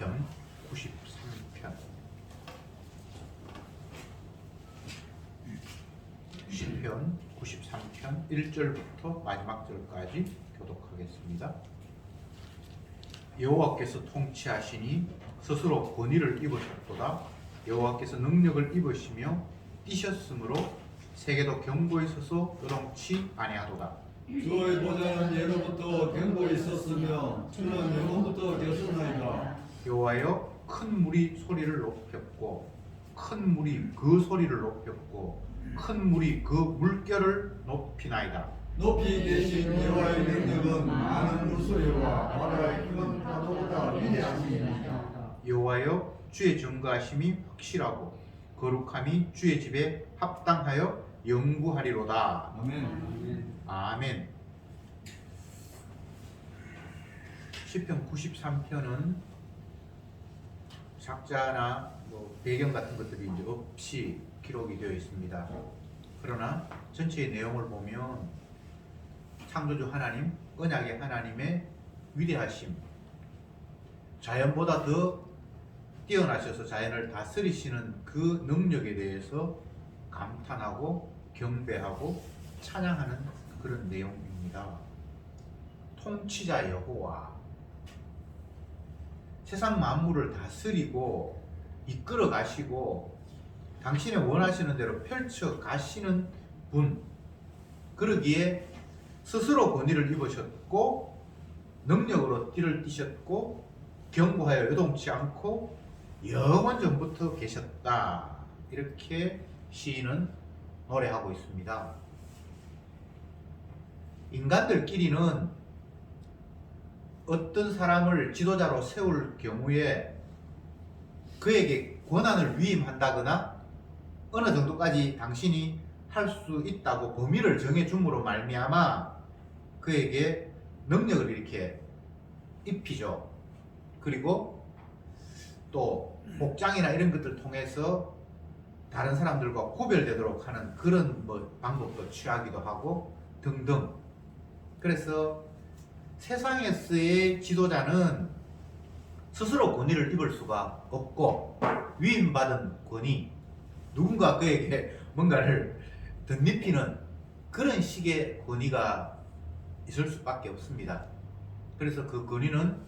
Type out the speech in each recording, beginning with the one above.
시편 93편. 시편 93편 1절부터 마지막 절까지 교독하겠습니다. 여호와께서 통치하시니 스스로 권위를 입으셨도다. 여호와께서 능력을 입으시며 뛰셨으므로 세계도 견고히 서서 요동치 아니하도다. 주의 보좌는 예로부터 견고히 있었으며 주는 영원부터 계셨나이다. 여호와여, 큰 물이 소리를 높였고 큰 물이 그 소리를 높였고 큰 물이 그 물결을 높이나이다. 높이 계신 여호와의 능력은 많은 물소리와 바다의 큰 파도보다 위대하시니라. 여호와여, 주의 증거하심이 확실하고 거룩함이 주의 집에 합당하여 영구하리로다. 아멘. 아멘. 시편 93편은 작자나 배경 같은 것들이 이제 없이 기록이 되어 있습니다. 그러나 전체의 내용을 보면 창조주 하나님, 언약의 하나님의 위대하심, 자연보다 더 뛰어나셔서 자연을 다스리시는 그 능력에 대해서 감탄하고 경배하고 찬양하는 그런 내용입니다. 통치자 여호와, 세상 만물을 다스리고 이끌어 가시고 당신의 원하시는 대로 펼쳐 가시는 분, 그러기에 스스로 권위를 입으셨고 능력으로 띠를 띠셨고 견고하여 요동치 않고 영원전부터 계셨다. 이렇게 시인은 노래하고 있습니다. 인간들끼리는 어떤 사람을 지도자로 세울 경우에 그에게 권한을 위임한다거나 어느 정도까지 당신이 할 수 있다고 범위를 정해줌으로 말미암아 그에게 능력을 이렇게 입히죠. 그리고 또 복장이나 이런 것들을 통해서 다른 사람들과 구별되도록 하는 그런 방법도 취하기도 하고 등등. 그래서 세상에서의 지도자는 스스로 권위를 입을 수가 없고 위임받은 권위, 누군가 그에게 뭔가를 덧입히는 그런 식의 권위가 있을 수밖에 없습니다. 그래서 그 권위는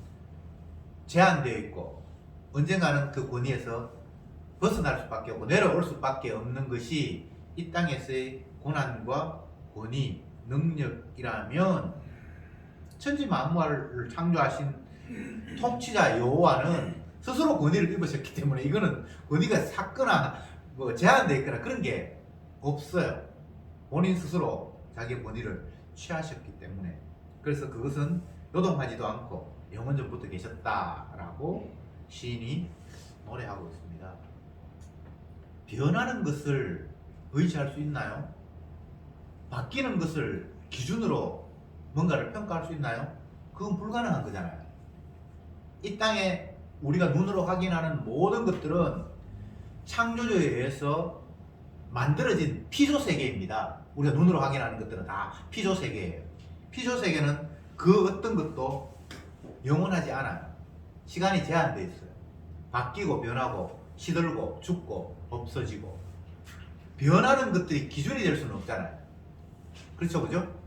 제한되어 있고 언젠가는 그 권위에서 벗어날 수밖에 없고 내려올 수밖에 없는 것이 이 땅에서의 고난과 권위, 능력이라면 천지만물을 창조하신 통치자 여호와는 스스로 권위를 입으셨기 때문에 이거는 권위가 삭거나 제한되어 있거나 그런 게 없어요. 본인 스스로 자기의 권위를 취하셨기 때문에. 그래서 그것은 요동하지도 않고 영원전부터 계셨다라고 시인이 노래하고 있습니다. 변하는 것을 의지할 수 있나요? 바뀌는 것을 기준으로 뭔가를 평가할 수 있나요? 그건 불가능한 거잖아요. 이 땅에 우리가 눈으로 확인하는 모든 것들은 창조주에 의해서 만들어진 피조세계입니다. 우리가 눈으로 확인하는 것들은 다 피조세계예요. 피조세계는 그 어떤 것도 영원하지 않아요. 시간이 제한되어 있어요. 바뀌고 변하고 시들고 죽고 없어지고. 변하는 것들이 기준이 될 수는 없잖아요. 그렇죠, 그죠?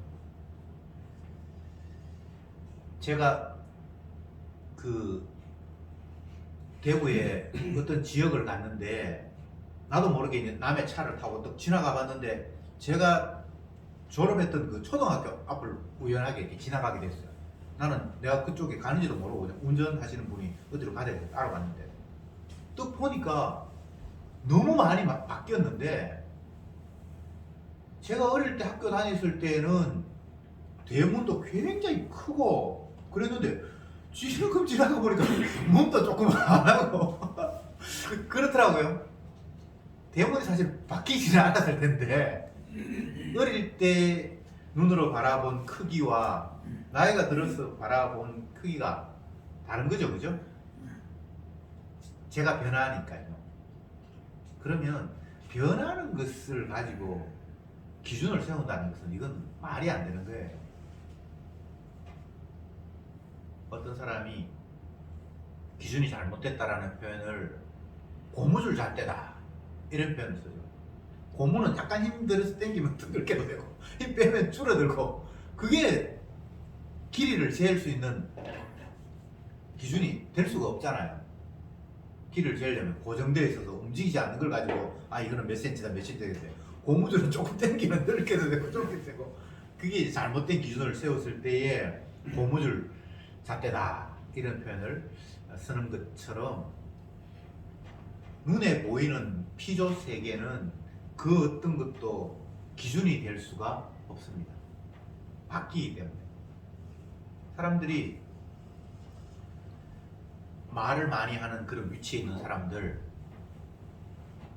제가 그 대구에 어떤 지역을 갔는데 나도 모르게 이제 남의 차를 타고 또 지나가 봤는데 제가 졸업했던 그 초등학교 앞을 우연하게 이렇게 지나가게 됐어요. 나는 내가 그쪽에 가는지도 모르고 그냥 운전하시는 분이 어디로 가야 되는지 알아봤는데 또 보니까 너무 많이 바뀌었는데 제가 어릴 때 학교 다녔을 때는 대문도 굉장히 크고 그랬는데 지금 지나가 보니까 문도 조금 안 하고 그렇더라고요. 대문이 사실 바뀌지는 않았을 텐데 어릴 때 눈으로 바라본 크기와 나이가 들어서 바라본 크기가 다른 거죠, 그죠? 제가 변하니까요. 그러면 변하는 것을 가지고 기준을 세운다는 것은 이건 말이 안 되는 거예요. 어떤 사람이 기준이 잘못됐다라는 표현을 고무줄 잣대다 이런 표현을 쓰죠. 고무는 약간 힘들어서 당기면 두들겨도 되고 힘 빼면 줄어들고 그게 길이를 잴 수 있는 기준이 될 수가 없잖아요. 길이를 재려면 고정되어 있어서 움직이지 않는 걸 가지고 아 이거는 몇 센치다 몇 센치 되겠어요. 고무줄은 조금 당기면 넓게도 되고 좁게도 되고 그게 이제 잘못된 기준을 세웠을 때에 고무줄 잣대다 이런 표현을 쓰는 것처럼 눈에 보이는 피조 세계는 그 어떤 것도 기준이 될 수가 없습니다. 바뀌기 때문에 사람들이 말을 많이 하는 그런 위치에 있는 사람들,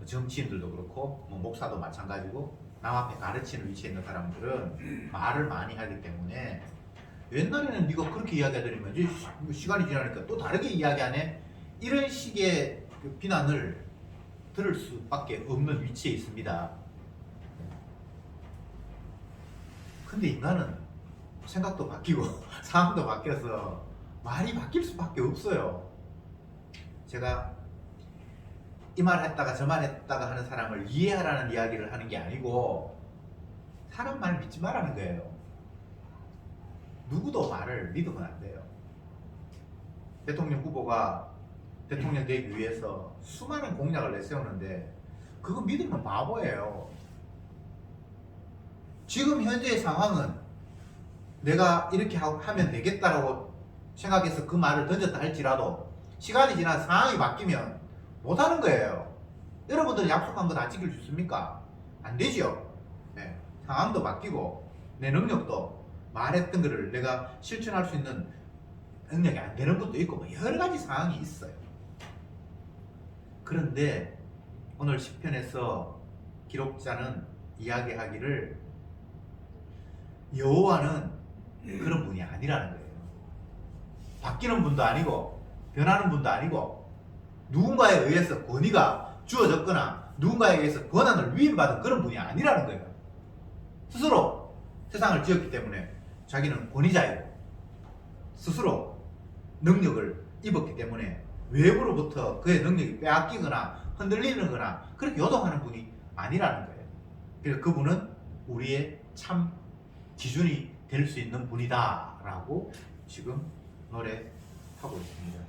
정치인들도 그렇고 뭐 목사도 마찬가지고 남 앞에 가르치는 위치에 있는 사람들은 말을 많이 하기 때문에 옛날에는 네가 그렇게 이야기하더니만 이제 시간이 지나니까 또 다르게 이야기하네 이런 식의 그 비난을 들을 수밖에 없는 위치에 있습니다. 근데 인간은 생각도 바뀌고 상황도 바뀌어서 말이 바뀔 수밖에 없어요. 제가 이 말 했다가 저 말 했다가 하는 사람을 이해하라는 이야기를 하는 게 아니고 사람 말 믿지 말라는 거예요. 누구도 말을 믿으면 안 돼요. 대통령 후보가 대통령 되기 위해서 수많은 공약을 내세우는데 그거 믿으면 바보예요. 지금 현재의 상황은 내가 이렇게 하면 되겠다라고 생각해서 그 말을 던졌다 할지라도 시간이 지나 상황이 바뀌면 못하는 거예요. 여러분들은 약속한 거 다 지킬 수 있습니까? 안 되죠. 네. 상황도 바뀌고 내 능력도 말했던 거를 내가 실천할 수 있는 능력이 안 되는 것도 있고 뭐 여러 가지 상황이 있어요. 그런데 오늘 시편에서 기록자는 이야기하기를 여호와는 그런 분이 아니라는 거예요. 바뀌는 분도 아니고 변하는 분도 아니고 누군가에 의해서 권위가 주어졌거나 누군가에 의해서 권한을 위임받은 그런 분이 아니라는 거예요. 스스로 세상을 지었기 때문에 자기는 권위자이고 스스로 능력을 입었기 때문에 외부로부터 그의 능력이 빼앗기거나 흔들리는 거나 그렇게 요동하는 분이 아니라는 거예요. 그래서 그분은 우리의 참 기준이 될 수 있는 분이다 라고 지금 노래하고 있습니다.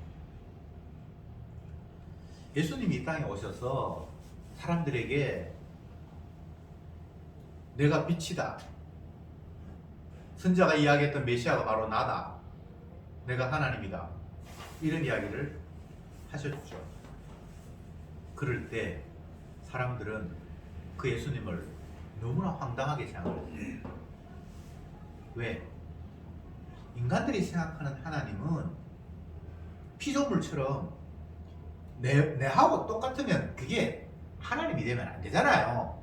예수님이 이 땅에 오셔서 사람들에게 내가 빛이다, 선지자가 이야기했던 메시아가 바로 나다, 내가 하나님이다 이런 이야기를 하셨죠. 그럴 때 사람들은 그 예수님을 너무나 황당하게 생각해요. 왜? 인간들이 생각하는 하나님은 피조물처럼 내하고 똑같으면 그게 하나님이 되면 안 되잖아요.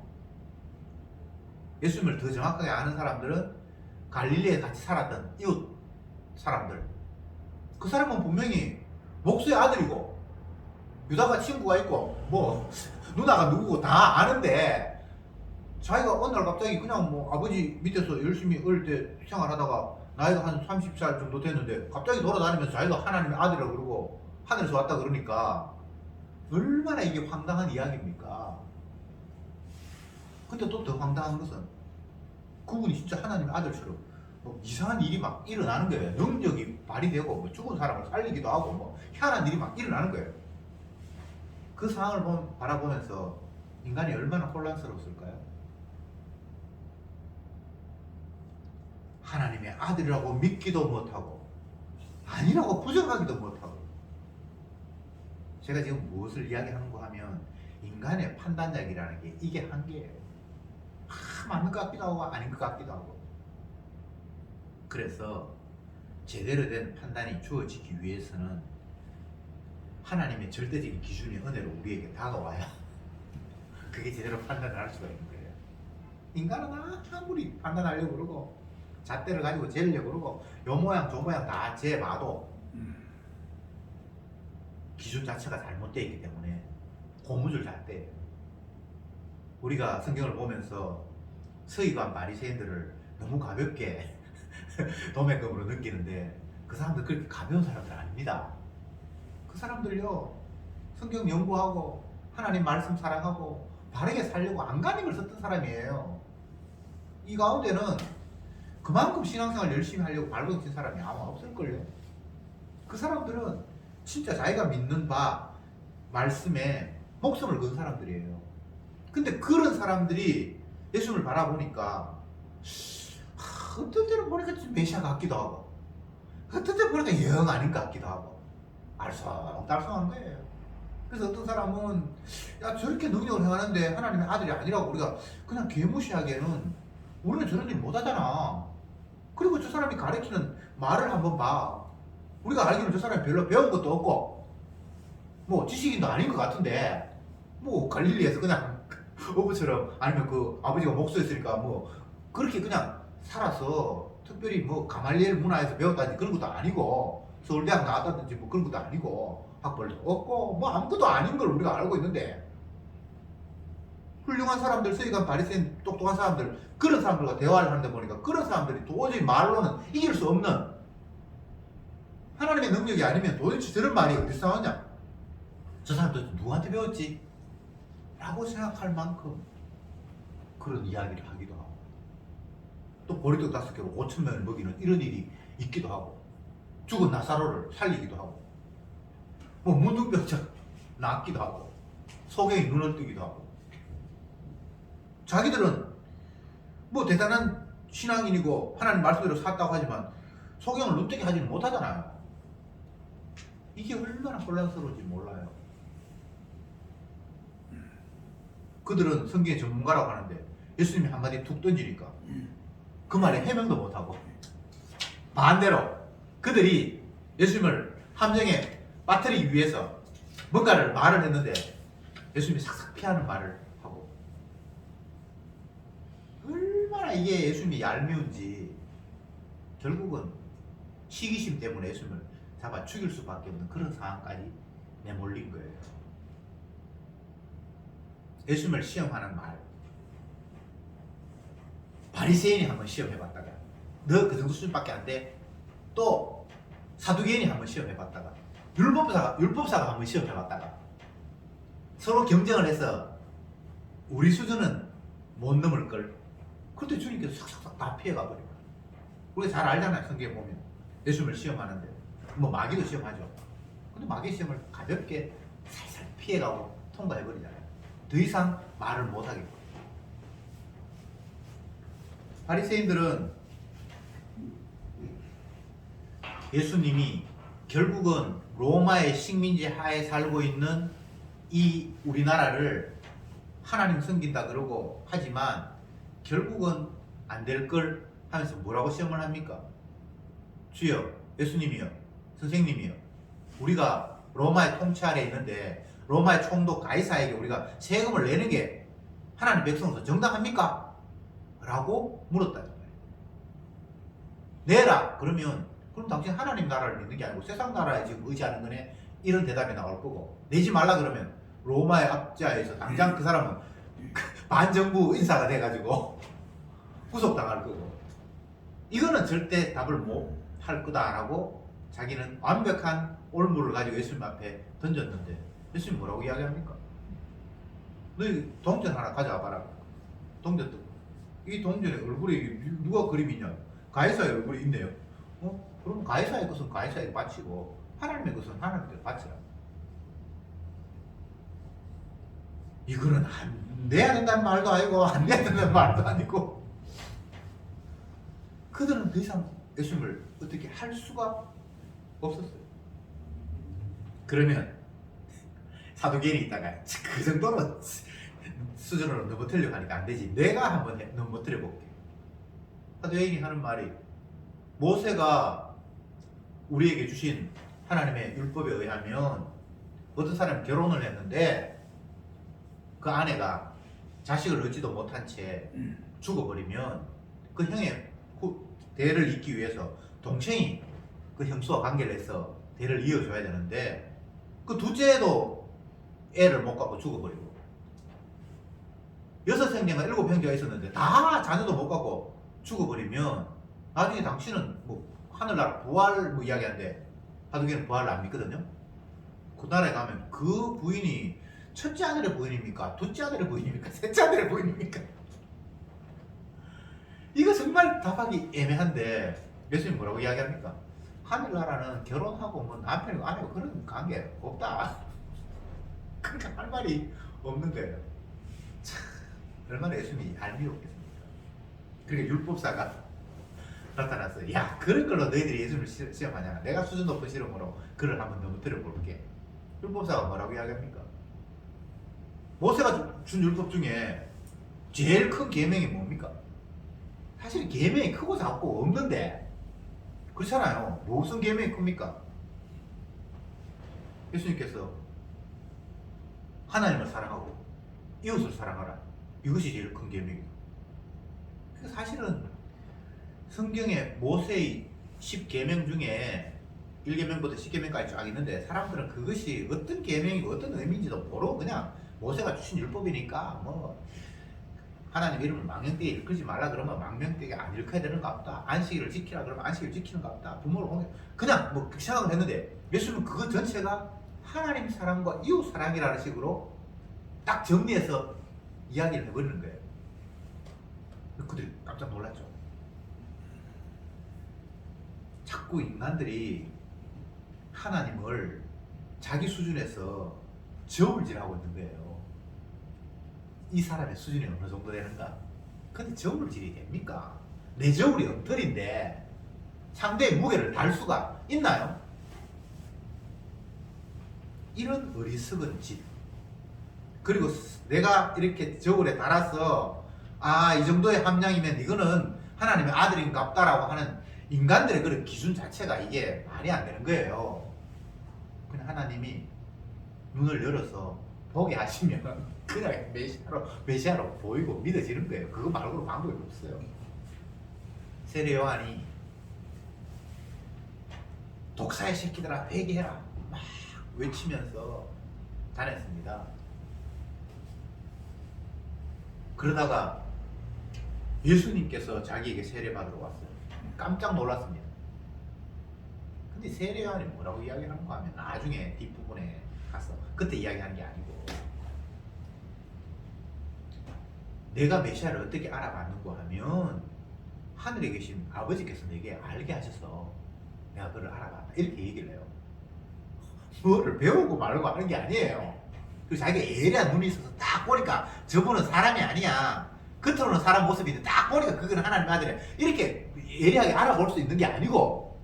예수님을 더 정확하게 아는 사람들은 갈릴리에 같이 살았던 이웃 사람들, 그 사람은 분명히 목수의 아들이고 유다가 친구가 있고 뭐 누나가 누구고 다 아는데 자기가 어느 날 갑자기 그냥 뭐 아버지 밑에서 열심히 어릴 때 생활하다가 나이가 한 30살 정도 됐는데 갑자기 돌아다니면서 자기가 하나님의 아들이라고 그러고 하늘에서 왔다 그러니까 얼마나 이게 황당한 이야기입니까? 근데 또 더 황당한 것은 그분이 진짜 하나님의 아들처럼 뭐 이상한 일이 막 일어나는 거예요. 능력이 발휘되고 뭐 죽은 사람을 살리기도 하고 뭐 희한한 일이 막 일어나는 거예요. 그 상황을 바라보면서 인간이 얼마나 혼란스러웠을까요? 하나님의 아들이라고 믿기도 못하고 아니라고 부정하기도 못하고. 제가 지금 무엇을 이야기하는가 하면 인간의 판단력이라는 게 이게 한계예요. 맞는 것 같기도 하고 아닌 것 같기도 하고. 그래서 제대로 된 판단이 주어지기 위해서는 하나님의 절대적인 기준이 은혜로 우리에게 다가와야 그게 제대로 판단을 할 수가 있는 거예요. 인간은 아무리 판단하려고 그러고 잣대를 가지고 재려고 그러고 요 모양 저 모양 다 재봐도 기준 자체가 잘못되어 있기 때문에 고무줄 잣대예요. 우리가 성경을 보면서 서기관 바리새인들을 너무 가볍게 도매금으로 느끼는데 그 사람들 그렇게 가벼운 사람들 아닙니다. 그 그 사람들요 성경 연구하고 하나님 말씀 사랑하고 바르게 살려고 안간힘을 썼던 사람이에요. 이 가운데는 그만큼 신앙생활 열심히 하려고 발버둥 친 사람이 아마 없을걸요. 그 사람들은 진짜 자기가 믿는 바 말씀에 목숨을 건 사람들이에요. 근데 그런 사람들이 예수님을 바라보니까 어떤 때는 보니까 좀 메시아 같기도 하고 어떤 때 보니까 영 아닌 것 같기도 하고 알쏭달쏭한 거예요. 그래서 어떤 사람은 야 저렇게 능력을 행하는데 하나님의 아들이 아니라고 우리가 그냥 개무시하기에는 우리는 저런 일 못하잖아. 그리고 저 사람이 가르치는 말을 한번 봐. 우리가 알기로는 저 사람이 별로 배운 것도 없고 뭐 지식인도 아닌 것 같은데 뭐 갈릴리에서 그냥 어부처럼 아니면 그 아버지가 목수였으니까 뭐 그렇게 그냥 살아서 특별히 뭐 가말리엘 문화에서 배웠다든지 그런 것도 아니고 서울대학 나왔다든지 뭐 그런 것도 아니고 학벌도 없고 뭐 아무것도 아닌 걸 우리가 알고 있는데 훌륭한 사람들, 서기관 바리새인 똑똑한 사람들 그런 사람들과 대화를 하는데 보니까 그런 사람들이 도저히 말로는 이길 수 없는 하나님의 능력이 아니면 도대체 저런 말이 어디서 나왔냐? 저 사람들 누구한테 배웠지? 라고 생각할 만큼 그런 이야기를 하기도 하고 또 보리떡 5개로 5,000명을 먹이는 이런 일이 있기도 하고 죽은 나사로를 살리기도 하고 뭐 문둥병자 낫기도 하고 소경이 눈을 뜨기도 하고 자기들은 뭐 대단한 신앙인이고 하나님 말씀대로 샀다고 하지만 소경을 눈뜨게 하지는 못하잖아요. 이게 얼마나 혼란스러운지 몰라요. 그들은 성경의 전문가라고 하는데 예수님이 한마디 툭 던지니까 그 말에 해명도 못하고 반대로 그들이 예수님을 함정에 빠뜨리기 위해서 뭔가를 말을 했는데 예수님이 싹싹 피하는 말을 하고 얼마나 이게 예수님이 얄미운지 결국은 시기심 때문에 예수님을 잡아 죽일 수밖에 없는 그런 상황까지 내몰린 거예요. 예수님을 시험하는 말 바리새인이 한번 시험해봤다가 너 그 정도 수준밖에 안 돼. 또 사두개인이 한번 시험해봤다가 율법사가 한번 시험해봤다가 서로 경쟁을 해서 우리 수준은 못 넘을 걸. 그때 주님께서 싹싹싹 다 피해가 버린 거야. 우리가 잘 알잖아요. 성경에 보면 예수님을 시험하는데 뭐 마귀도 시험하죠. 근데 마귀 시험을 가볍게 살살 피해가고 통과해버리잖아요. 더 이상 말을 못하겠고 바리새인들은 예수님이 결국은 로마의 식민지 하에 살고 있는 이 우리나라를 하나님 섬긴다 그러고 하지만 결국은 안 될 걸 하면서 뭐라고 시험을 합니까? 주여, 예수님이요, 선생님이요, 우리가 로마의 통치 아래 있는데 로마의 총독 가이사에게 우리가 세금을 내는 게 하나님 백성으로서 정당합니까? 라고 물었다는 거예요. 내라! 그러면 그럼 당신 하나님 나라를 믿는 게 아니고 세상 나라에 지금 의지하는 거네? 이런 대답이 나올 거고 내지 말라 그러면 로마의 압자에서 당장 그 사람은 반정부 인사가 돼가지고 구속당할 거고 이거는 절대 답을 못 할 거다라고 자기는 완벽한 올무를 가지고 예수님 앞에 던졌는데 예수님 뭐라고 이야기합니까? 너희 동전 하나 가져와 봐라. 동전 뜨고 이 동전에 얼굴에 누가 그림이 있냐? 가이사의 얼굴이 있네요. 그럼 가이사의 것은 가이사에게 바치고 하나님의 것은 하나님께 바치라. 이거는 안 돼야 된다는 말도 아니고 안 돼야 된다는 말도 아니고 그들은 더 이상 예수님을 어떻게 할 수가 없었어요. 그러면 사두개인이 있다가 그 정도로 수준으로 넘어뜨리려고 하니까 안 되지. 내가 한번 넘어뜨려 볼게. 사두개인이 하는 말이 모세가 우리에게 주신 하나님의 율법에 의하면 어떤 사람이 결혼을 했는데 그 아내가 자식을 얻지도 못한 채 죽어버리면 그 형의 대를 잇기 위해서 동생이 그 형수와 관계를 해서 대를 이어줘야 되는데 그 둘째도 애를 못 갖고 죽어버리고 6형제가 7형제가 있었는데 다 자녀도 못 갖고 죽어버리면 나중에 당신은 뭐 하늘나라 부활 뭐 이야기하는데 사두개는 부활을 안 믿거든요. 그 나라에 가면 그 부인이 첫째 아들의 부인입니까? 둘째 아들의 부인입니까? 셋째 아들의 부인입니까? 이거 정말 답하기 애매한데 예수님 뭐라고 이야기합니까? 하늘나라는 결혼하고 뭐 남편이고 아내고 그런 관계 없다. 그러니까 할 말이 없는 거예요. 참, 얼마나 예수님이 얄미웠겠습니까? 그러니까 율법사가 나타나서 야 그런 걸로 너희들이 예수님을 시험하냐? 내가 수준 높은 실험으로 그를 한번 넘어뜨려 볼게. 율법사가 뭐라고 이야기합니까? 모세가 준 율법 중에 제일 큰 계명이 뭡니까? 사실 계명이 크고 작고 없는데 그렇잖아요. 무슨 계명이 큽니까? 예수님께서 하나님을 사랑하고 이웃을 사랑하라. 이것이 제일 큰 계명이에요. 사실은 성경에 모세의 10계명 중에 1계명부터 10계명까지 쫙 있는데 사람들은 그것이 어떤 계명이고 어떤 의미인지도 모르고 그냥 모세가 주신 율법이니까 뭐 하나님 이름을 망령되게 일컬지 말라 그러면 망령되게 안 일컬어야 되는가 보다. 안식일을 지키라 그러면 안식일을 지키는가 보다. 부모를 공경 그냥 뭐 생각을 했는데 예수님은 그것 전체가 하나님 사랑과 이웃 사랑이라는 식으로 딱 정리해서 이야기를 해버리는 거예요. 그들이 깜짝 놀랐죠. 자꾸 인간들이 하나님을 자기 수준에서 저울질하고 있는 거예요. 이 사람의 수준이 어느 정도 되는가? 근데 저울질이 됩니까? 내 저울이 엉터리인데 상대의 무게를 달 수가 있나요? 이런 어리석은 짓. 그리고 내가 이렇게 저울에 달아서 아, 이 정도의 함량이면 이거는 하나님의 아들인갑다라고 하는 인간들의 그런 기준 자체가 이게 말이 안 되는 거예요. 그냥 하나님이 눈을 열어서 보게 하시면 그냥 메시아로 보이고 믿어지는 거예요. 그거 말고는 방법이 없어요. 세례 요한이 독사의 새끼들아 회개해라 막 외치면서 다녔습니다. 그러다가 예수님께서 자기에게 세례 받으러 왔어요. 깜짝 놀랐습니다. 근데 세례 요한이 뭐라고 이야기하는가 하면 나중에 뒷부분에 가서 그때 이야기하는 게 아니고 내가 메시아를 어떻게 알아봤는가 하면 하늘에 계신 아버지께서 내게 알게 하셔서 내가 그를 알아봤다 이렇게 얘기를 해요. 뭐를 배우고 말고 하는 게 아니에요. 그리고 자기가 예리한 눈이 있어서 딱 보니까 저분은 사람이 아니야. 겉으로는 사람 모습인데 딱 보니까 그건 하나님 아들이야. 이렇게 예리하게 알아볼 수 있는 게 아니고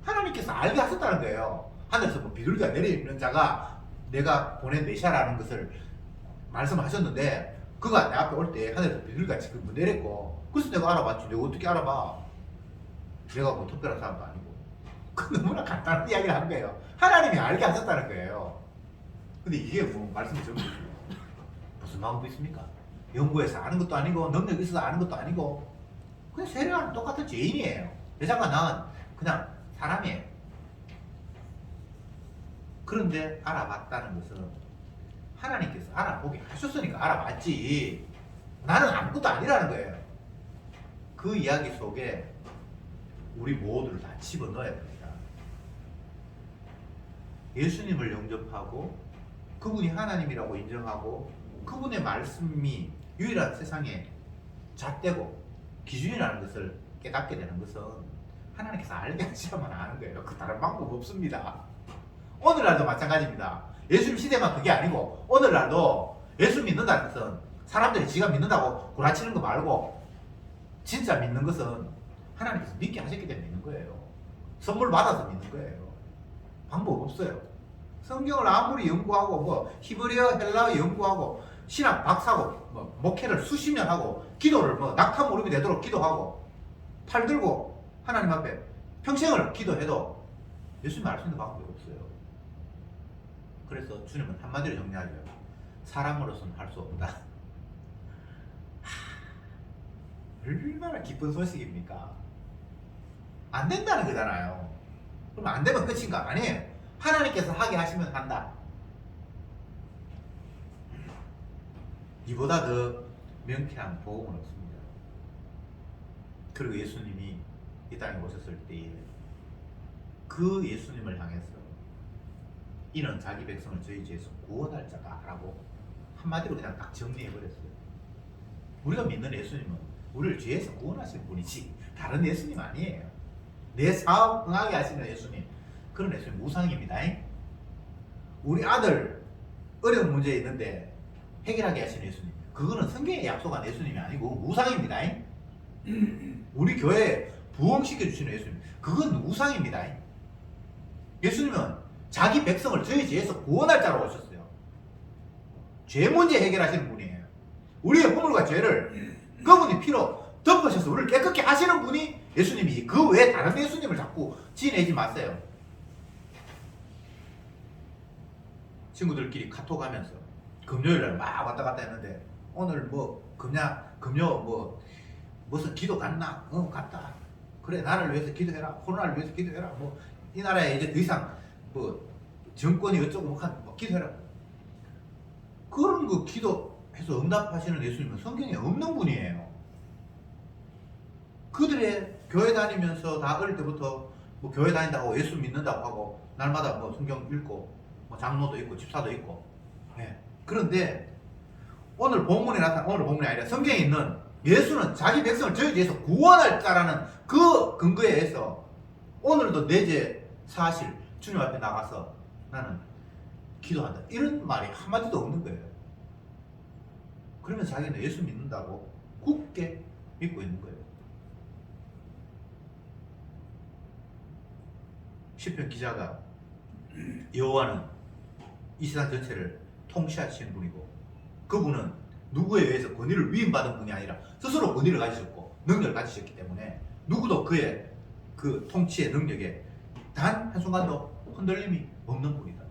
하나님께서 알게 하셨다는 거예요. 하늘에서 뭐 비둘기가 내려있는 자가 내가 보낸 메시아라는 것을 말씀하셨는데 그가 내 앞에 올 때 하늘에서 비둘기가 지금 내렸고 그래서 내가 알아봤지. 내가 어떻게 알아봐? 내가 뭐 특별한 사람도 아니고. 그 너무나 간단한 이야기를 하는 거예요. 하나님이 알게 하셨다는 거예요. 근데 이게 뭐 말씀이 전부 무슨 방법이 있습니까? 연구해서 아는 것도 아니고 능력이 있어서 아는 것도 아니고 그냥 세례와는 똑같은 죄인이에요. 여자가 난 그냥 사람이에요. 그런데 알아봤다는 것은 하나님께서 알아보게 하셨으니까 알아봤지 나는 아무것도 아니라는 거예요. 그 이야기 속에 우리 모두를 다 집어넣어야 됩니다. 예수님을 영접하고 그분이 하나님이라고 인정하고 그분의 말씀이 유일한 세상에 잣대고 기준이라는 것을 깨닫게 되는 것은 하나님께서 알게 하시야만 아는 거예요. 그 다른 방법 없습니다. 오늘날도 마찬가지입니다. 예수님 시대만 그게 아니고 오늘날도 예수 믿는다는 것은 사람들이 지가 믿는다고 구라치는 거 말고 진짜 믿는 것은 하나님께서 믿게 하셨기 때문에 믿는 거예요. 선물 받아서 믿는 거예요. 방법 없어요. 성경을 아무리 연구하고 뭐 히브리어 헬라어 연구하고 신학 박사고 뭐 목회를 수십 년 하고 기도를 뭐 낙타 무릎이 되도록 기도하고 팔 들고 하나님 앞에 평생을 기도해도 예수님 알 수 있는 방법이 없어요. 그래서 주님은 한마디로 정리하죠. 사람으로서는 할 수 없다. 얼마나 기쁜 소식입니까? 안 된다는 거잖아요. 그럼 안 되면 끝인가? 아니에요. 하나님께서 하게 하시면 한다. 이보다 더 명쾌한 복음은 없습니다. 그리고 예수님이 이 땅에 오셨을 때에 그 예수님을 향해서 이는 자기 백성을 저희 죄에서 구원할 자다라고 한마디로 그냥 딱 정리해버렸어요. 우리가 믿는 예수님은 우리를 죄에서 구원하실 분이지 다른 예수님 아니에요. 내 사업 응하게 하시는 예수님, 그런 예수님 우상입니다. 우리 아들 어려운 문제 있는데 해결하게 하시는 예수님, 그거는 성경에 약속한 예수님이 아니고 우상입니다. 우리 교회에 부흥시켜 주시는 예수님, 그건 우상입니다. 예수님은 자기 백성을 저희 죄에서 구원할 자로 오셨어요. 죄 문제 해결하시는 분이에요. 우리의 허물과 죄를 그분이 피로 덮으셔서 우리를 깨끗게 하시는 분이 예수님이지, 그 외에 다른 예수님을 자꾸 지내지 마세요. 친구들끼리 카톡 하면서 금요일날 막 왔다 갔다 했는데 오늘 뭐 금요 뭐 무슨 기도 갔나? 갔다. 그래, 나를 위해서 기도해라. 코로나를 위해서 기도해라. 뭐 이 나라에 이제 더 이상 뭐 정권이 어쩌고 뭐 기도해라. 그런 거 기도해서 응답하시는 예수님은 성경에 없는 분이에요. 그들의 교회 다니면서 다 어릴 때부터 뭐 교회 다닌다고 예수 믿는다고 하고 날마다 뭐 성경 읽고 뭐 장로도 있고 집사도 있고. 네. 그런데 오늘 본문이 아니라 성경에 있는 예수는 자기 백성을 저희 죄에서 구원할 자라는 그 근거에 의해서 오늘도 내 죄 사실 주님 앞에 나가서 나는 기도한다, 이런 말이 한마디도 없는 거예요. 그러면 자기는 예수 믿는다고 굳게 믿고 있는 거예요. 시편 기자가 여호와는 이 세상 전체를 통치하시는 분이고 그분은 누구에 의해서 권위를 위임받은 분이 아니라 스스로 권위를 가지셨고 능력을 가지셨기 때문에 누구도 그의 그 통치의 능력에 단 한순간도 흔들림이 없는 분이다.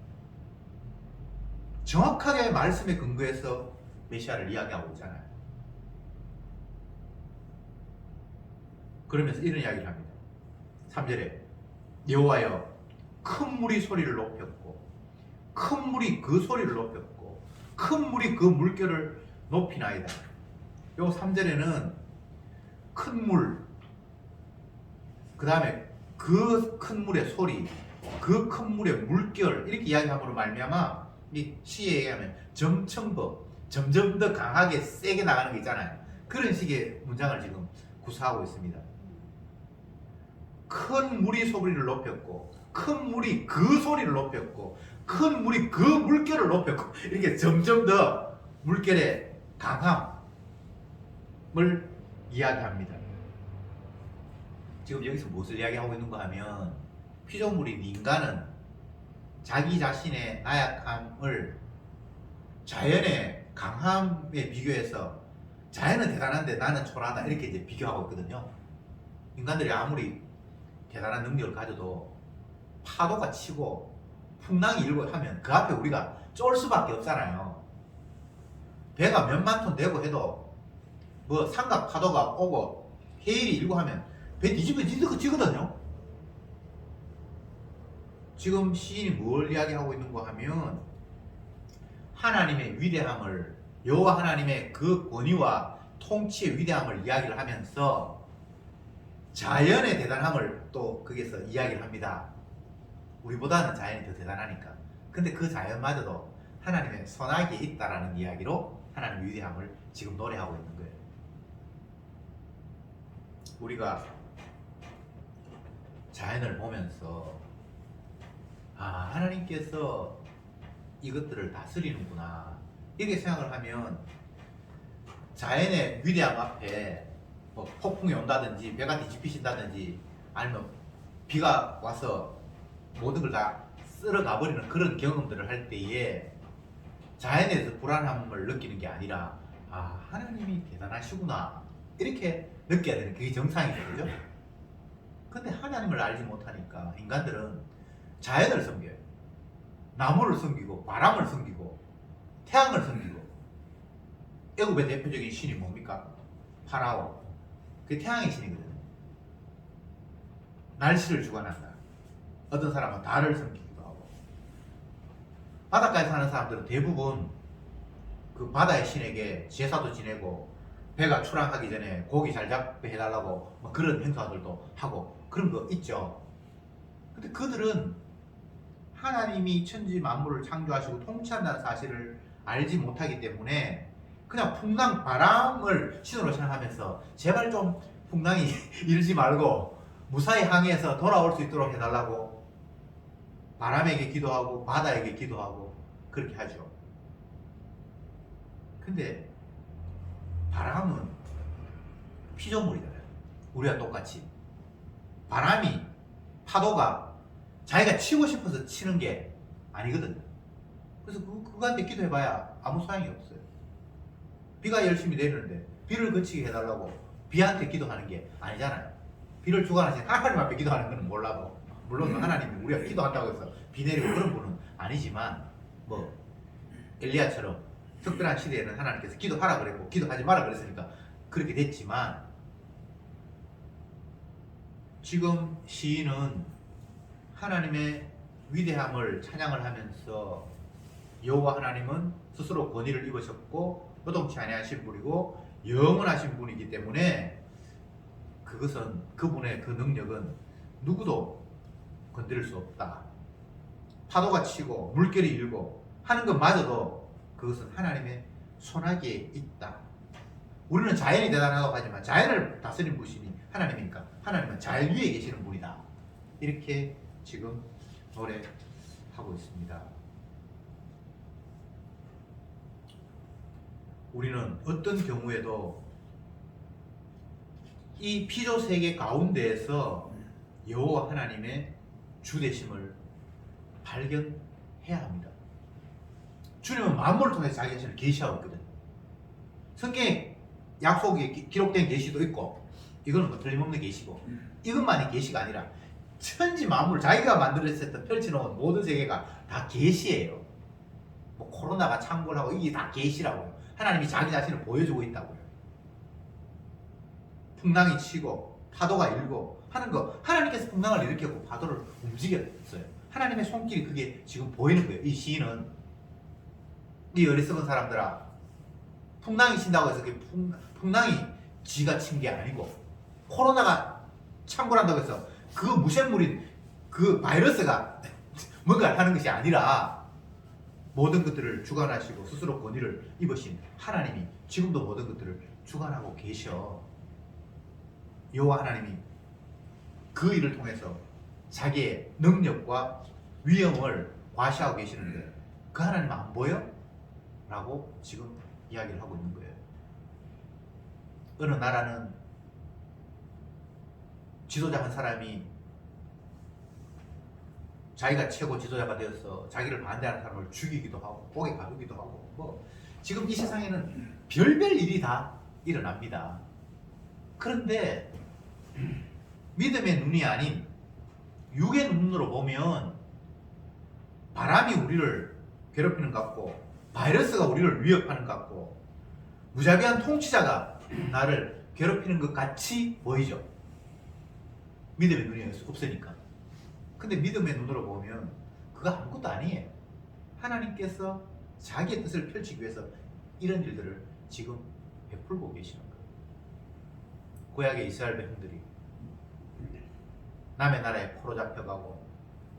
정확하게 말씀에 근거해서 메시아를 이야기하고 있잖아요. 그러면서 이런 이야기를 합니다. 3절에 여호와여 큰 물이 소리를 높였고 큰 물이 그 소리를 높였고 큰 물이 그 물결을 높이나이다. 요 3절에는 큰 물, 그 다음에 그 큰 물의 소리, 그 큰 물의 물결, 이렇게 이야기함으로 말미암아 이 시에 의하면 점층법, 점점 더 강하게 세게 나가는 게 있잖아요. 그런 식의 문장을 지금 구사하고 있습니다. 큰 물이 소리를 높였고 큰 물이 그 소리를 높였고 큰 물이 그 물결을 높였고, 이렇게 점점 더 물결의 강함을 이야기합니다. 지금 여기서 무엇을 이야기하고 있는가 하면 피조물인 인간은 자기 자신의 나약함을 자연의 강함에 비교해서 자연은 대단한데 나는 초라하다, 이렇게 이제 비교하고 있거든요. 인간들이 아무리 대단한 능력을 가져도 파도가 치고 풍랑이 일고 하면 그 앞에 우리가 쫄 수밖에 없잖아요. 배가 몇만 톤 되고 해도 뭐 삼각 파도가 오고 해일이 일고 하면 배 뒤집어지거든요. 지금 시인이 뭘 이야기하고 있는가 하면 하나님의 위대함을, 여호와 하나님의 그 권위와 통치의 위대함을 이야기를 하면서 자연의 대단함을 또 거기에서 이야기를 합니다. 우리보다는 자연이 더 대단하니까. 근데 그 자연마저도 하나님의 선악이 있다라는 이야기로 하나님의 위대함을 지금 노래하고 있는 거예요. 우리가 자연을 보면서 하나님께서 이것들을 다스리는구나, 이렇게 생각을 하면 자연의 위대함 앞에 뭐 폭풍이 온다든지 배가 뒤집히신다든지 아니면 비가 와서 모든 걸 다 쓸어가 버리는 그런 경험들을 할 때에 자연에 대해서 불안함을 느끼는 게 아니라 하나님이 대단하시구나, 이렇게 느껴야 되는 그게 정상이죠. 그죠? 근데 하나님을 알지 못하니까 인간들은 자연을 섬겨요. 나무를 섬기고 바람을 섬기고 태양을 섬기고. 애굽의 대표적인 신이 뭡니까? 파라오. 그게 태양의 신이거든요. 날씨를 주관한다. 어떤 사람은 달을 섬기기도 하고. 바닷가에 사는 사람들은 대부분 그 바다의 신에게 제사도 지내고 배가 출항하기 전에 고기 잘 잡게 해달라고 뭐 그런 행사들도 하고 그런 거 있죠. 근데 그들은 하나님이 천지 만물을 창조하시고 통치한다는 사실을 알지 못하기 때문에 그냥 풍랑 바람을 신호로 생각하면서 제발 좀 풍랑이 일지 말고 무사히 항해해서 돌아올 수 있도록 해달라고 바람에게 기도하고 바다에게 기도하고 그렇게 하죠. 근데 바람은 피조물이잖아요. 우리와 똑같이 바람이 파도가 자기가 치고 싶어서 치는 게 아니거든요. 그래서 그거한테 기도해봐야 아무 소용이 없어요. 비가 열심히 내리는데 비를 그치게 해달라고 비한테 기도하는 게 아니잖아요. 비를 주관하신 하나님 앞에 기도하는 건 몰라도 물론 하나님이 우리가 기도한다고 해서 비 내리고 그런 분은 아니지만 뭐 엘리야처럼 특별한 시대에는 하나님께서 기도하라 그랬고 기도하지 마라 그랬으니까 그렇게 됐지만 지금 시인은 하나님의 위대함을 찬양을 하면서 여호와 하나님은 스스로 권위를 입으셨고 요동치 아니하신 분이고 영원하신 분이기 때문에 그것은 그분의 그 능력은 누구도 건드릴 수 없다. 파도가 치고 물결이 일고 하는 것마저도 그것은 하나님의 손아귀에 있다. 우리는 자연이 대단하다고 하지만 자연을 다스린 분이 하나님이니까 하나님은 자연 위에 계시는 분이다. 이렇게 지금 노래하고 있습니다. 우리는 어떤 경우에도 이 피조 세계 가운데에서 여호와 하나님의 주되심을 발견해야 합니다. 주님은 만물을 통해서 자기 자신을 계시하고 있거든요. 성경에 약속이 기록된 계시도 있고 이거는 뭐 틀림없는 계시고 이것만이 계시가 아니라 천지 만물 자기가 만들었을 때 펼쳐놓은 모든 세계가 다 계시예요. 뭐 코로나가 창궐 하고 이게 다 계시라고요. 하나님이 자기 자신을 보여주고 있다고요. 풍랑이 치고 파도가 일고 하는 거 하나님께서 풍랑을 일으켰고 파도를 움직였어요. 하나님의 손길이 그게 지금 보이는 거예요. 이 시인은 이 어리석은 사람들아 풍랑이 친다고 해서 그게 풍랑이 지가 친 게 아니고 코로나가 창궐한다고 해서 그 무생물인 그 바이러스가 뭔가 하는 것이 아니라 모든 것들을 주관하시고 스스로 권위를 입으신 하나님이 지금도 모든 것들을 주관하고 계셔. 여호와 하나님이 그 일을 통해서 자기의 능력과 위엄을 과시하고 계시는데 그 하나님 안 보여? 라고 지금 이야기를 하고 있는 거예요. 어느 나라는 지도자 한 사람이 자기가 최고 지도자가 되어서 자기를 반대하는 사람을 죽이기도 하고 옥에 가두기도 하고 뭐 지금 이 세상에는 별별 일이 다 일어납니다. 그런데 믿음의 눈이 아닌 육의 눈으로 보면 바람이 우리를 괴롭히는 것 같고 바이러스가 우리를 위협하는 것 같고 무자비한 통치자가 나를 괴롭히는 것 같이 보이죠. 믿음의 눈이 없으니까. 근데 믿음의 눈으로 보면 그거 아무것도 아니에요. 하나님께서 자기의 뜻을 펼치기 위해서 이런 일들을 지금 베풀고 계시는 거예요. 구약의 이스라엘 백성들이 남의 나라에 포로 잡혀가고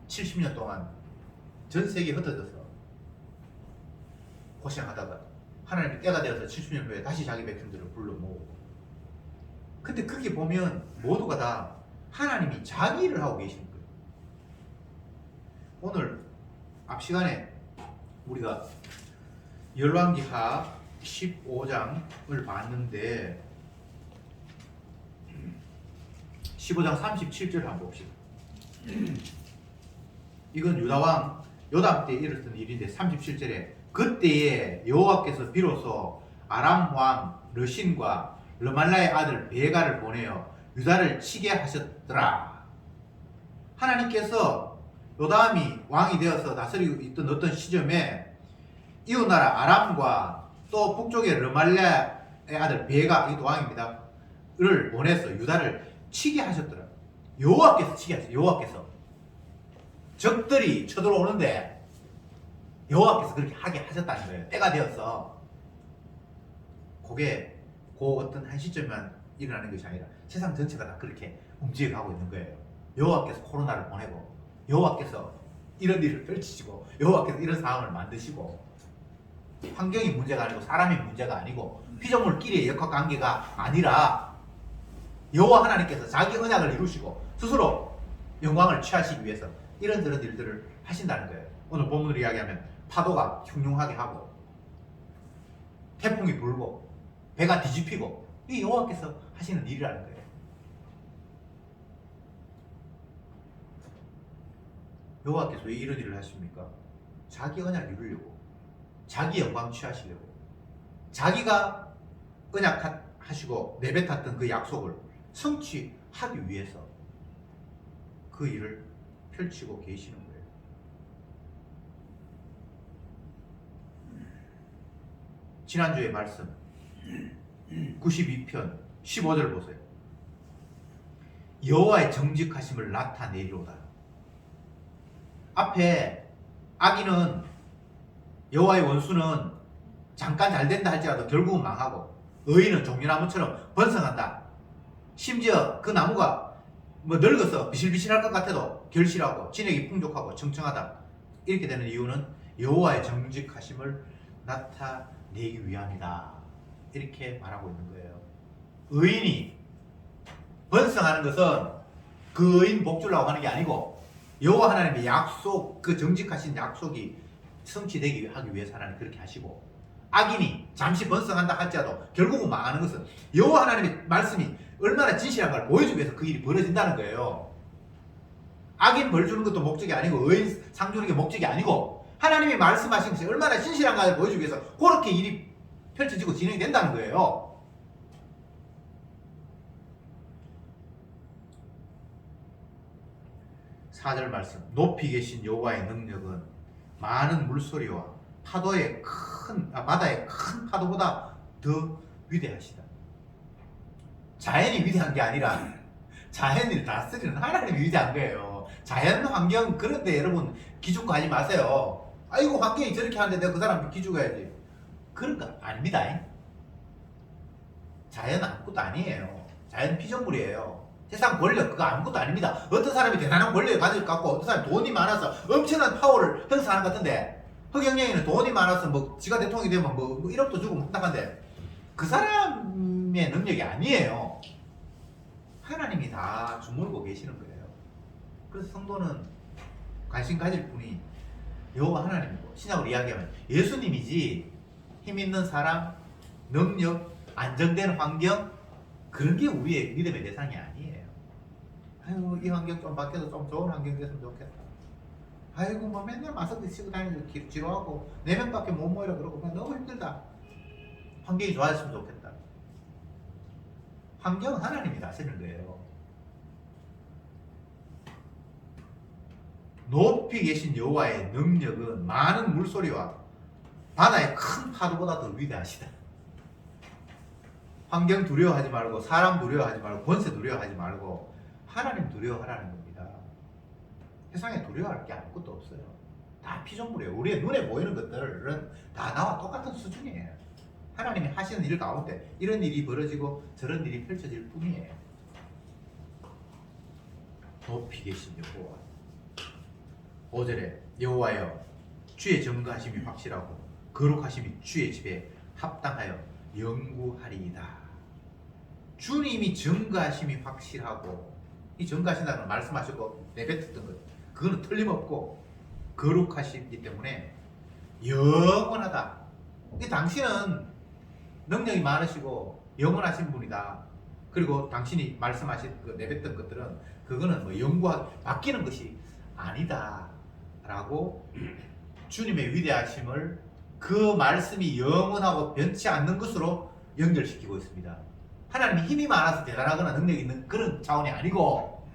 70년 동안 전 세계에 흩어져서 고생하다가 하나님이 때가 되어서 70년 후에 다시 자기 백성들을 불러 모으고 근데 그게 보면 모두가 다 하나님이 자기 일을 하고 계시는 거예요. 오늘 앞 시간에 우리가 열왕기하 15장을 봤는데 15장 37절 한번 봅시다. 이건 유다왕 요담 때 일어났던 일인데 37절에 그때에 여호와께서 비로소 아람 왕 르신과 르말라의 아들 베가를 보내어 유다를 치게 하셨더라. 하나님께서 요담이 왕이 되어서 다스리고 있던 어떤 시점에 이웃나라 아람과 또 북쪽의 르말라의 아들 베가 이것도 왕입니다. 를 보내서 유다를 치게 하셨더라. 여호와께서 치게 하셨어요. 여호와께서 적들이 쳐들어오는데 여호와께서 그렇게 하게 하셨다는 거예요. 때가 되어서 그게 그 어떤 한 시점만 일어나는 것이 아니라 세상 전체가 다 그렇게 움직여가고 있는 거예요. 여호와께서 코로나를 보내고 여호와께서 이런 일을 펼치시고 여호와께서 이런 상황을 만드시고 환경이 문제가 아니고 사람이 문제가 아니고 피조물끼리의 역학관계가 아니라 여호와 하나님께서 자기 언약을 이루시고 스스로 영광을 취하시기 위해서 이런저런 일들을 하신다는 거예요. 오늘 본문을 이야기하면 파도가 흉흉하게 하고 태풍이 불고 배가 뒤집히고 이 여호와께서 하시는 일이라는 거예요. 여호와께서 왜 이런 일을 하십니까? 자기 언약을 이루려고, 자기 영광 취하시려고, 자기가 언약하시고 내뱉었던 그 약속을 성취하기 위해서 그 일을 펼치고 계시는 거예요. 지난주의 말씀 92편 15절 보세요. 여호와의 정직하심을 나타내리로다. 앞에 악인은, 여호와의 원수는 잠깐 잘 된다 할지라도 결국은 망하고, 의인은 종려나무처럼 번성한다. 심지어 그 나무가 늙어서 비실비실할 것 같아도 결실하고 진액이 풍족하고 청청하다. 이렇게 되는 이유는 여호와의 정직하심을 나타내기 위함이다. 이렇게 말하고 있는 거예요. 의인이 번성하는 것은 그 의인 복 주려고 하는 게 아니고 여호와 하나님의 약속, 그 정직하신 약속이 성취되기 하기 위해서 하나님 그렇게 하시고, 악인이 잠시 번성한다 할지라도 결국은 망하는 것은 여호와 하나님의 말씀이 얼마나 진실한가를 보여주기 위해서 그 일이 벌어진다는 거예요. 악인 벌 주는 것도 목적이 아니고 의인 상 주는 게 목적이 아니고 하나님이 말씀하신 것이 얼마나 신실한가를 보여주기 위해서 그렇게 일이 펼쳐지고 진행이 된다는 거예요. 사절 말씀, 높이 계신 여호와의 능력은 많은 물소리와 바다의 큰 파도보다 더 위대하시다. 자연이 위대한 게 아니라 자연을 다스리는 하나님이 위대한 거예요. 자연 환경 그런데 여러분 기죽하지 마세요. 아이고 환경이 저렇게 하는데 내가 그 사람 기죽어야지. 그런 거 아닙니다. 자연은 아무것도 아니에요. 자연은 피조물이에요. 세상 권력 그거 아무것도 아닙니다. 어떤 사람이 대단한 권력을 가질 것 같고 어떤 사람이 돈이 많아서 엄청난 파워를 형성하는 것 같은데, 흑영령이는 돈이 많아서 뭐 지가 대통령이 되면 뭐 1억도 주고 못나간데 그 사람의 능력이 아니에요. 하나님이 다 주물고 계시는 거예요. 그래서 성도는 관심 가질 분이 여호와 하나님이고, 신약으로 이야기하면 예수님이지 힘 있는 사람, 능력, 안정되는 환경 그런 게 우리의 믿음의 대상이 아니에요. 아이고 이 환경 좀 바뀌어서 좀 좋은 환경이 됐으면 좋겠다. 아이고 뭐 맨날 마스크 쓰고 다니는 지루하고 4명밖에 못 모이라 그러고 너무 힘들다. 환경이 좋아졌으면 좋겠다. 환경은 하나님이 다스리는 거예요. 높이 계신 여호와의 능력은 많은 물소리와 바다의 큰 파도보다 더 위대하시다. 환경 두려워하지 말고, 사람 두려워하지 말고, 권세 두려워하지 말고 하나님 두려워하라는 겁니다. 세상에 두려워할 게 아무것도 없어요. 다 피조물이에요. 우리의 눈에 보이는 것들은 다 나와 똑같은 수준이에요. 하나님이 하시는 일 가운데 이런 일이 벌어지고 저런 일이 펼쳐질 뿐이에요. 높이 계신 여호와. 5절에 여호와여 주의 정가하심이 확실하고 거룩하심이 주의 집에 합당하여 영구하리이다. 주님이 정가하심이 확실하고, 이 정가하신다는 걸 말씀하시고 내뱉었던 것 그거는 틀림없고 거룩하시기 때문에 영원하다. 이 당신은 능력이 많으시고 영원하신 분이다. 그리고 당신이 말씀하신 그 내뱉던 것들은 그거는 뭐 영구하게 바뀌는 것이 아니다 라고 주님의 위대하심을 그 말씀이 영원하고 변치 않는 것으로 연결시키고 있습니다. 하나님이 힘이 많아서 대단하거나 능력이 있는 그런 차원이 아니고,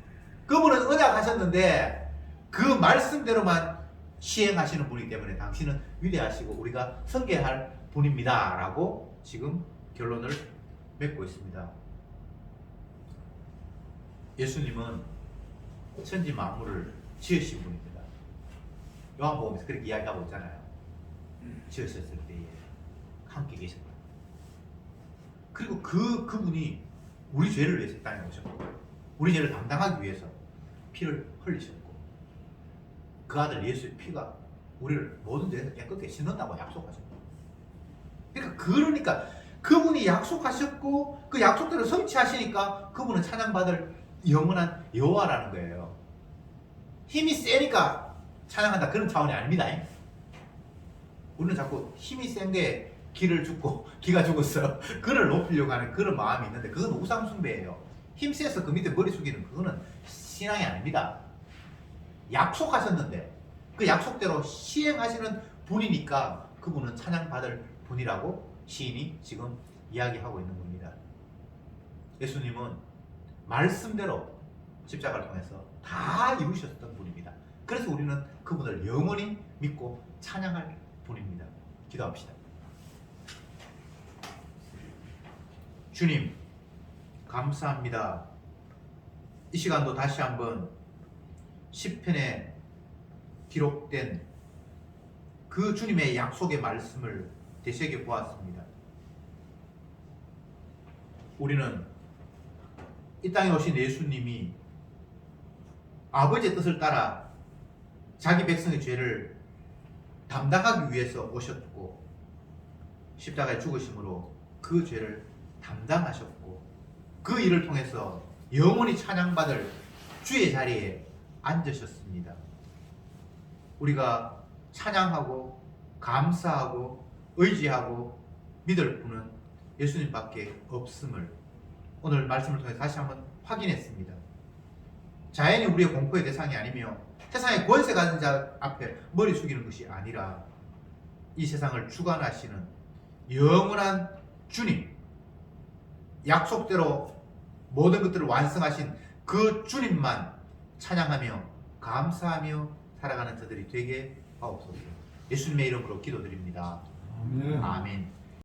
그분은 언약하셨는데 그 말씀대로만 시행하시는 분이기 때문에 당신은 위대하시고 우리가 섬겨할 분입니다 라고 지금 결론을 맺고 있습니다. 예수님은 천지 만물을 지으신 분입니다. 요한복음에서 그렇게 이야기하고 있잖아요. 지으셨을 때에 함께 계셨다. 그리고 그분이 우리 죄를 위해서 땅에 오셨고 우리 죄를 담당하기 위해서 피를 흘리셨고, 그 아들 예수의 피가 우리를 모든 죄에서 깨끗게 씻는다고 약속하셨고, 그러니까 그분이 약속하셨고 그 약속대로 성취하시니까 그분은 찬양받을 영원한 여호와라는 거예요. 힘이 세니까 찬양한다 그런 차원이 아닙니다. 우리는 자꾸 힘이 센 게 기를 죽고 기가 죽었어 그를 높이려고 하는 그런 마음이 있는데 그건 우상숭배예요. 힘 세서 그 밑에 머리 숙이는 그거는 신앙이 아닙니다. 약속하셨는데 그 약속대로 시행하시는 분이니까 그분은 찬양받을 분이라고 시인이 지금 이야기하고 있는 겁니다. 예수님은 말씀대로 십자가를 통해서 다 이루셨던 분입니다. 그래서 우리는 그분을 영원히 믿고 찬양할 분입니다. 기도합시다. 주님, 감사합니다. 이 시간도 다시 한번 시편에 기록된 그 주님의 약속의 말씀을 되새겨 보았습니다. 우리는 이 땅에 오신 예수님이 아버지의 뜻을 따라 자기 백성의 죄를 담당하기 위해서 오셨고 십자가에 죽으심으로 그 죄를 담당하셨고 그 일을 통해서 영원히 찬양받을 주의 자리에 앉으셨습니다. 우리가 찬양하고 감사하고 의지하고 믿을 분은 예수님밖에 없음을 오늘 말씀을 통해 다시 한번 확인했습니다. 자연이 우리의 공포의 대상이 아니며 세상의 권세 가진 자 앞에 머리 숙이는 것이 아니라 이 세상을 주관하시는 영원한 주님, 약속대로 모든 것들을 완성하신 그 주님만 찬양하며 감사하며 살아가는 저들이 되게 하옵소서. 예수님의 이름으로 기도드립니다. 아멘. 아멘.